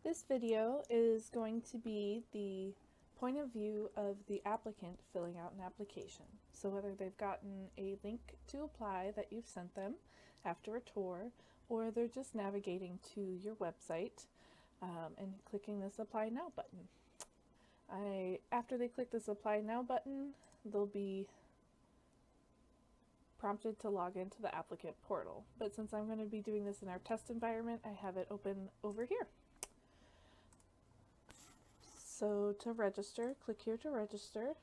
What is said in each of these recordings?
This video is going to be the point of view of the applicant filling out an application. So whether they've gotten a link to apply that you've sent them after a tour, or they're just navigating to your website and clicking this Apply Now button. After they click this Apply Now button, they'll be prompted to log into the applicant portal. But since I'm going to be doing this in our test environment, I have it open over here. So to register, click here to register.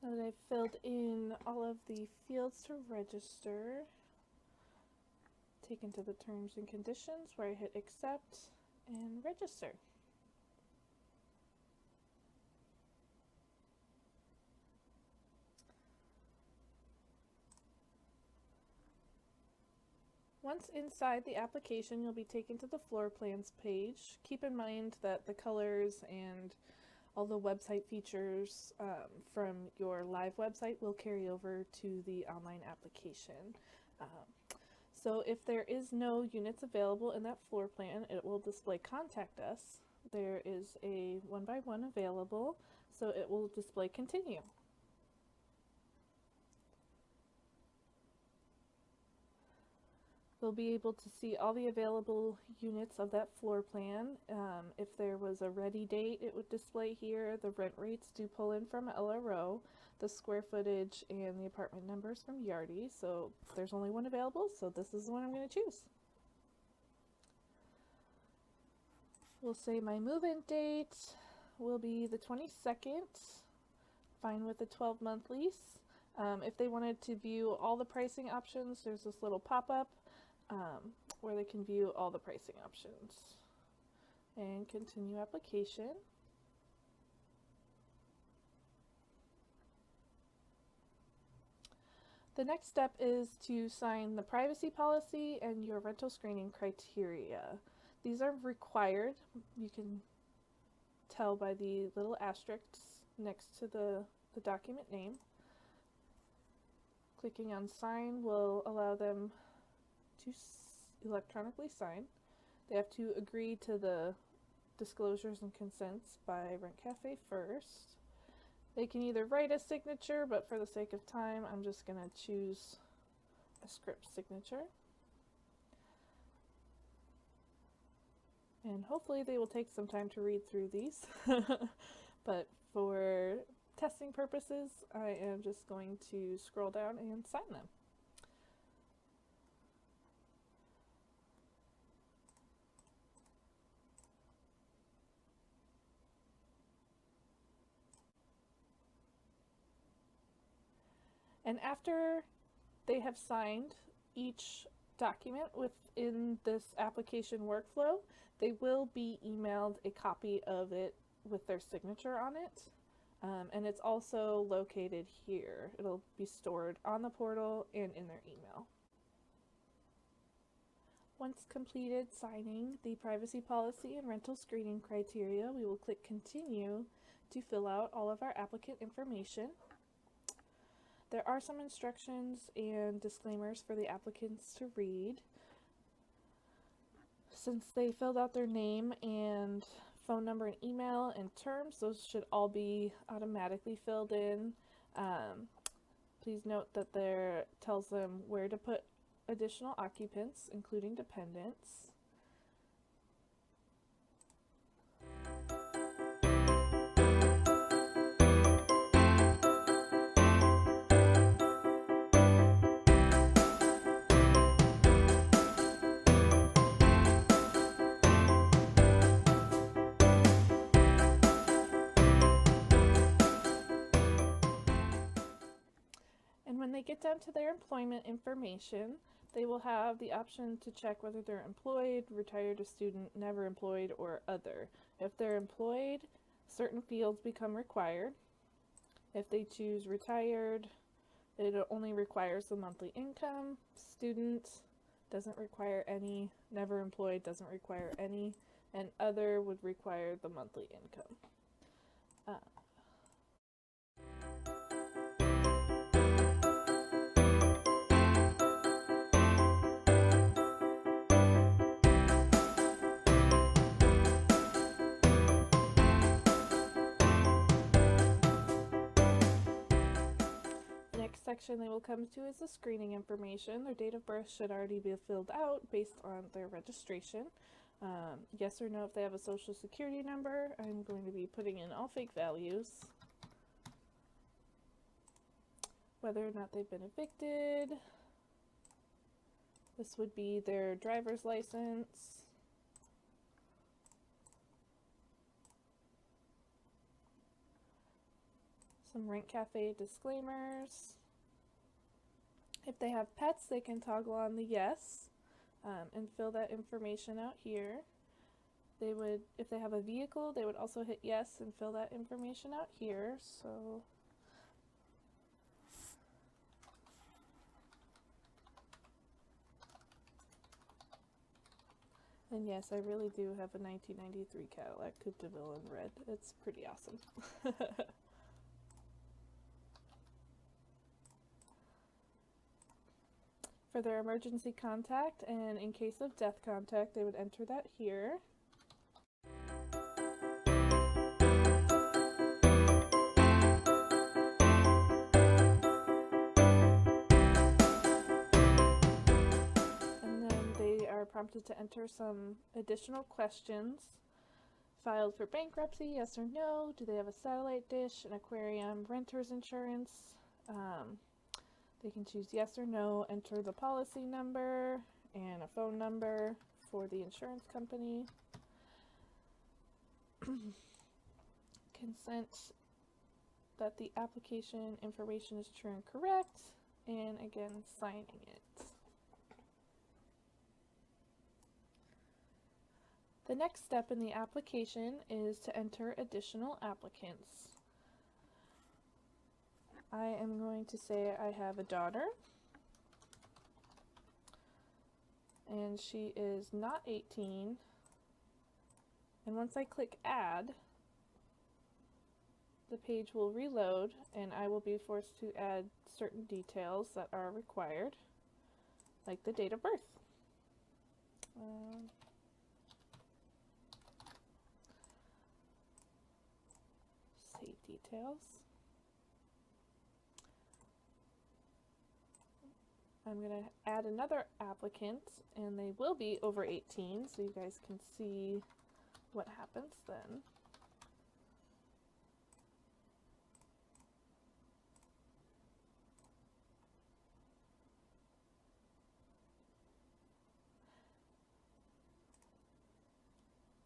Now that I've filled in all of the fields to register, take into the terms and conditions where I hit accept and register. Once inside the application, you'll be taken to the floor plans page. Keep in mind that the colors and all the website features from your live website will carry over to the online application. So if there is no units available in that floor plan, it will display contact us. There is a 1x1 available, so it will display continue. They'll be able to see all the available units of that floor plan. If there was a ready date, it would display here. The rent rates do pull in from LRO, the square footage, and the apartment numbers from Yardi. So there's only one available, so this is the one I'm going to choose. We'll say my move-in date will be the 22nd, fine with a 12-month lease. If they wanted to view all the pricing options, there's this little pop-up where they can view all the pricing options. And continue application. The next step is to sign the privacy policy and your rental screening criteria. These are required. You can tell by the little asterisks next to the document name. Clicking on sign will allow them to electronically sign. They have to agree to the disclosures and consents by Rent Cafe first. They can either write a signature, but for the sake of time, I'm just going to choose a script signature. And hopefully they will take some time to read through these. But for testing purposes, I am just going to scroll down and sign them. And after they have signed each document within this application workflow, they will be emailed a copy of it with their signature on it. And it's also located here. It'll be stored on the portal and in their email. Once completed signing the privacy policy and rental screening criteria, we will click continue to fill out all of our applicant information. There are some instructions and disclaimers for the applicants to read. Since they filled out their name and phone number and email and terms, those should all be automatically filled in. Please note that there tells them where to put additional occupants, including dependents. When they get down to their employment information, they will have the option to check whether they're employed, retired, a student, never employed, or other. If they're employed, certain fields become required. If they choose retired, It only requires the monthly income. Student doesn't require any. Never employed doesn't require any. And other would require the monthly income. Section they will come to is the screening information. Their date of birth should already be filled out based on their registration. Yes or no if they have a social security number. I'm going to be putting in all fake values. Whether or not they've been evicted. This would be their driver's license. Some Rent Cafe disclaimers. If they have pets, they can toggle on the yes and fill that information out here. They would, if they have a vehicle, they would also hit yes and fill that information out here. So and yes, I really do have a 1993 Cadillac Coupe de Ville in red. It's pretty awesome. For their emergency contact, and in case of death contact, they would enter that here. And then they are prompted to enter some additional questions. Filed for bankruptcy, yes or no? Do they have a satellite dish, an aquarium, renter's insurance? They can choose yes or no, enter the policy number and a phone number for the insurance company. Consent that the application information is true and correct, and again, signing it. The next step in the application is to enter additional applicants. I am going to say I have a daughter, and she is not 18, and once I click add, the page will reload and I will be forced to add certain details that are required, like the date of birth. Save details. I'm going to add another applicant, and they will be over 18, so you guys can see what happens then.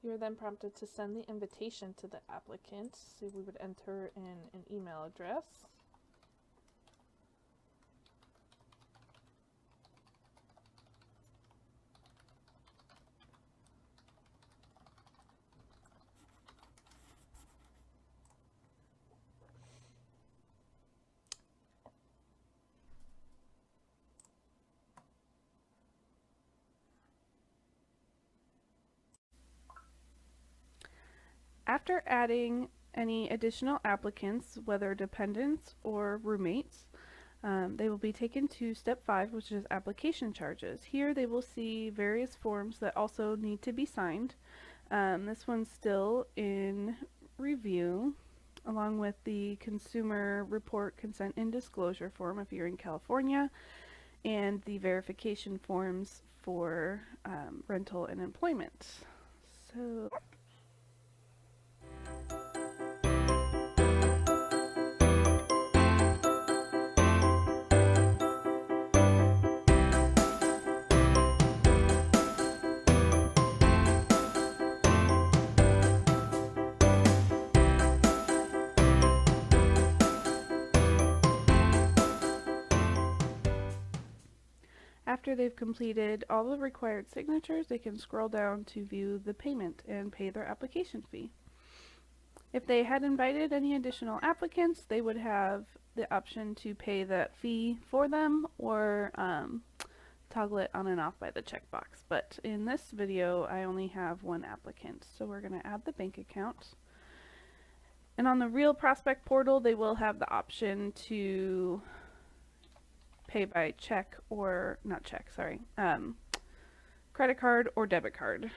You're then prompted to send the invitation to the applicant, so we would enter in an email address. After adding any additional applicants, whether dependents or roommates, they will be taken to step 5, which is application charges. Here they will see various forms that also need to be signed. This one's still in review, along with the consumer report consent and disclosure form if you're in California, and the verification forms for rental and employment. So after they've completed all the required signatures, they can scroll down to view the payment and pay their application fee. If they had invited any additional applicants, they would have the option to pay that fee for them or toggle it on and off by the checkbox. But in this video, I only have one applicant, so we're going to add the bank account. And on the Real Prospect portal, they will have the option to pay by check or, not check, sorry, credit card or debit card.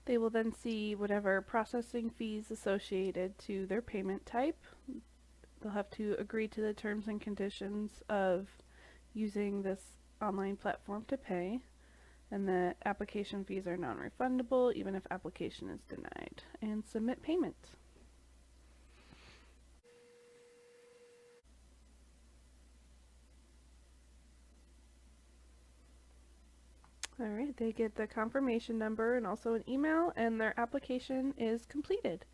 They will then see whatever processing fees associated to their payment type. They'll have to agree to the terms and conditions of using this online platform to pay, and that application fees are non-refundable even if application is denied, and submit payment. Alright, they get the confirmation number and also an email, and their application is completed.